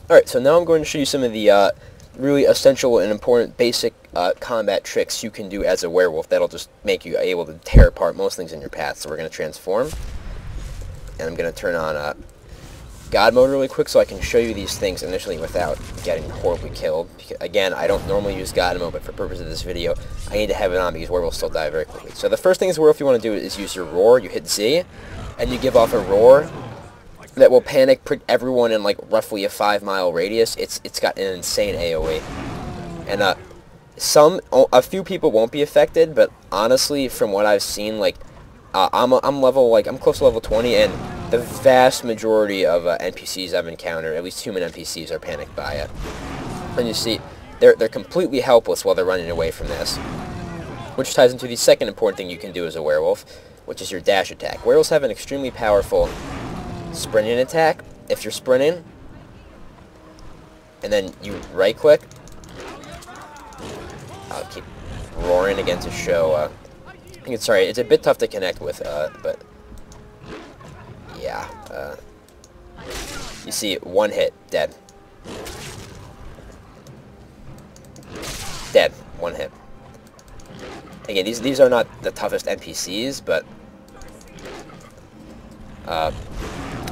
Alright, so now I'm going to show you some of the really essential and important basic combat tricks you can do as a werewolf that'll just make you able to tear apart most things in your path. So we're going to transform, and I'm going to turn on God mode really quick so I can show you these things initially without getting horribly killed. Because, again, I don't normally use God mode, but for purpose of this video, I need to have it on because werewolves still die very quickly. So the first thing as a werewolf you want to do is use your roar. You hit Z, and you give off a roar that will panic everyone in like roughly a 5-mile radius. It's got an insane AoE, and a few people won't be affected, but honestly, from what I've seen, like I'm close to level 20, and the vast majority of NPCs I've encountered, at least human NPCs, are panicked by it. And you see, they're completely helpless while they're running away from this, which ties into the second important thing you can do as a werewolf, which is your dash attack. Werewolves have an extremely powerful sprinting attack. If you're sprinting and then you right click, I'll keep roaring again to show it's a bit tough to connect with, but yeah, you see, one hit, dead, one hit. Again, these are not the toughest NPCs, but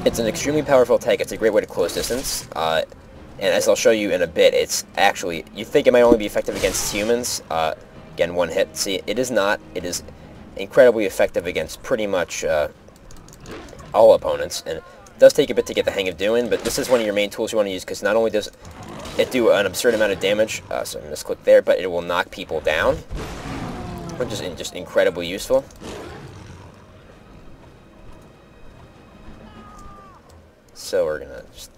it's an extremely powerful attack. It's a great way to close distance, and as I'll show you in a bit, it's actually, you think it might only be effective against humans. Again, one hit. See, it is not. It is incredibly effective against pretty much all opponents, and it does take a bit to get the hang of doing, but this is one of your main tools you want to use, because not only does it do an absurd amount of damage, so I misclicked there, but it will knock people down, which is just incredibly useful. So we're going to just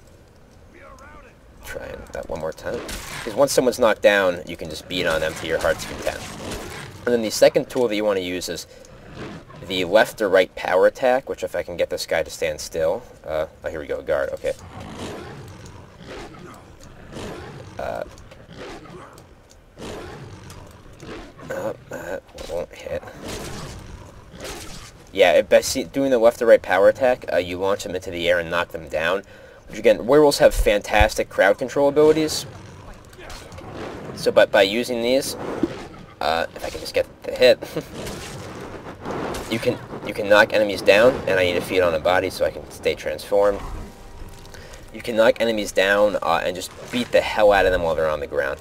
try that one more time. Because once someone's knocked down, you can just beat on them to your heart's content. And then the second tool that you want to use is the left or right power attack, which if I can get this guy to stand still. Oh, here we go, guard, okay. Won't hit. Yeah, by doing the left or right power attack, you launch them into the air and knock them down. Which again, werewolves have fantastic crowd control abilities. So, but by using these, if I can just get the hit, you can knock enemies down, and I need to feed on a body so I can stay transformed. You can knock enemies down and just beat the hell out of them while they're on the ground.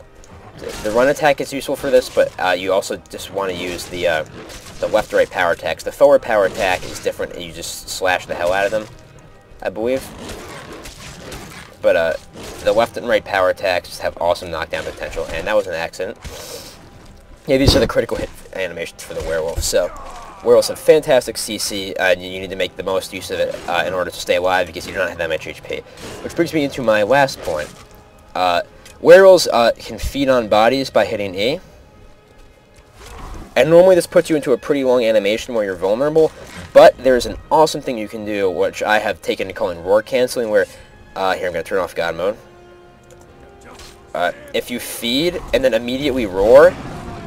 The run attack is useful for this, but you also just want to use the left or right power attacks. The forward power attack is different, and you just slash the hell out of them, I believe. But the left and right power attacks just have awesome knockdown potential, and that was an accident. Yeah, these are the critical hit animations for the werewolf. So, werewolves have fantastic CC, and you need to make the most use of it in order to stay alive, because you do not have that much HP. Which brings me into my last point. Werewolves can feed on bodies by hitting E. And normally this puts you into a pretty long animation where you're vulnerable, but there's an awesome thing you can do, which I have taken to calling roar canceling, where, here I'm going to turn off God mode. If you feed and then immediately roar,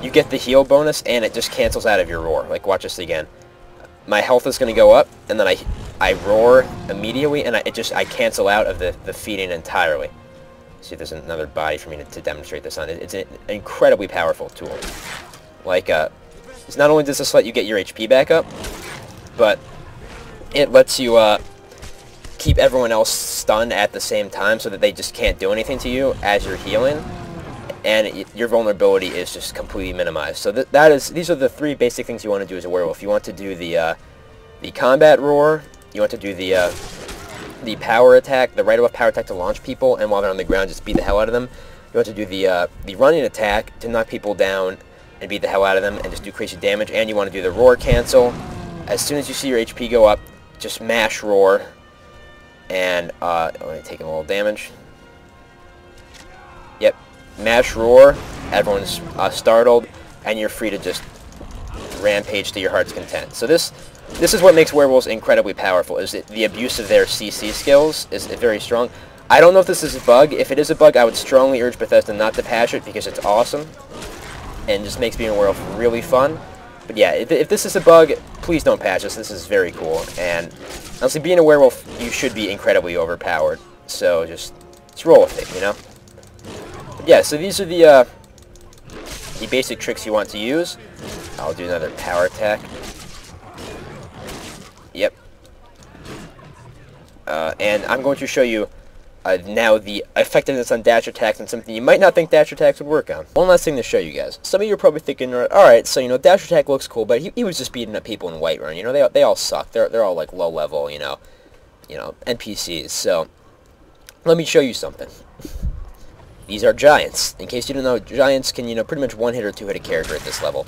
you get the heal bonus, and it just cancels out of your roar. Like, watch this again. My health is going to go up, and then I roar immediately, and I cancel out of the feeding entirely. See, there's another body for me to demonstrate this on. It's an incredibly powerful tool. Like, it's not only does this let you get your HP back up, but it lets you keep everyone else stunned at the same time so that they just can't do anything to you as you're healing, and your vulnerability is just completely minimized. So these are the three basic things you want to do as a werewolf. You want to do the combat roar, you want to do the power attack, the right or left power attack to launch people, and while they're on the ground, just beat the hell out of them. You want to do the running attack to knock people down and beat the hell out of them and just do crazy damage, and you want to do the roar cancel. As soon as you see your HP go up, just mash roar, and only taking a little damage. Yep, mash roar, everyone's startled, and you're free to just rampage to your heart's content. So this is what makes werewolves incredibly powerful, is that the abuse of their CC skills is very strong. I don't know if this is a bug. If it is a bug, I would strongly urge Bethesda not to patch it, because it's awesome and just makes being a werewolf really fun. But yeah, if this is a bug, please don't patch this. This is very cool, and honestly, being a werewolf, you should be incredibly overpowered. So just Let's roll with it, you know? But yeah, so these are the basic tricks you want to use. I'll do another power attack. Yep. And I'm going to show you now the effectiveness on dash attacks and something you might not think dash attacks would work on. One last thing to show you guys. Some of you are probably thinking, alright, so, you know, dash attack looks cool, but he was just beating up people in Whiterun. You know, they all suck. They're all, like, low level, you know, NPCs. So, let me show you something. These are giants. In case you don't know, giants can, you know, pretty much one-hit or two-hit a character at this level.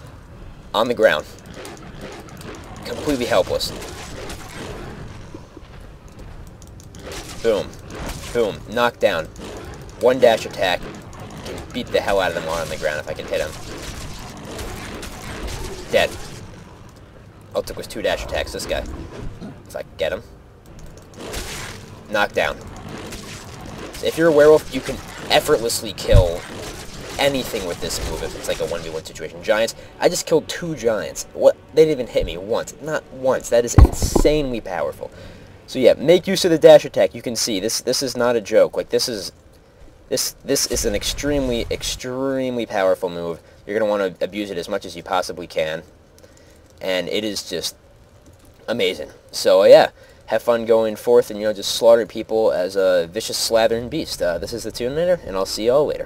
On the ground. Completely helpless. Boom. Boom. Knocked down. One dash attack. Can beat the hell out of them while on the ground if I can hit him. Dead. All it took was 2 dash attacks, this guy. If I can get him. Knocked down. So if you're a werewolf, you can effortlessly kill anything with this move if it's like a 1v1 situation. Giants, I just killed 2 giants. What? They didn't even hit me once. Not once. That is insanely powerful. So yeah, make use of the dash attack. You can see this is not a joke. Like this is an extremely powerful move. You're going to want to abuse it as much as you possibly can. And it is just amazing. So yeah, have fun going forth and, you know, just slaughtering people as a vicious slathering beast. This is the Tuninator, and I'll see y'all later.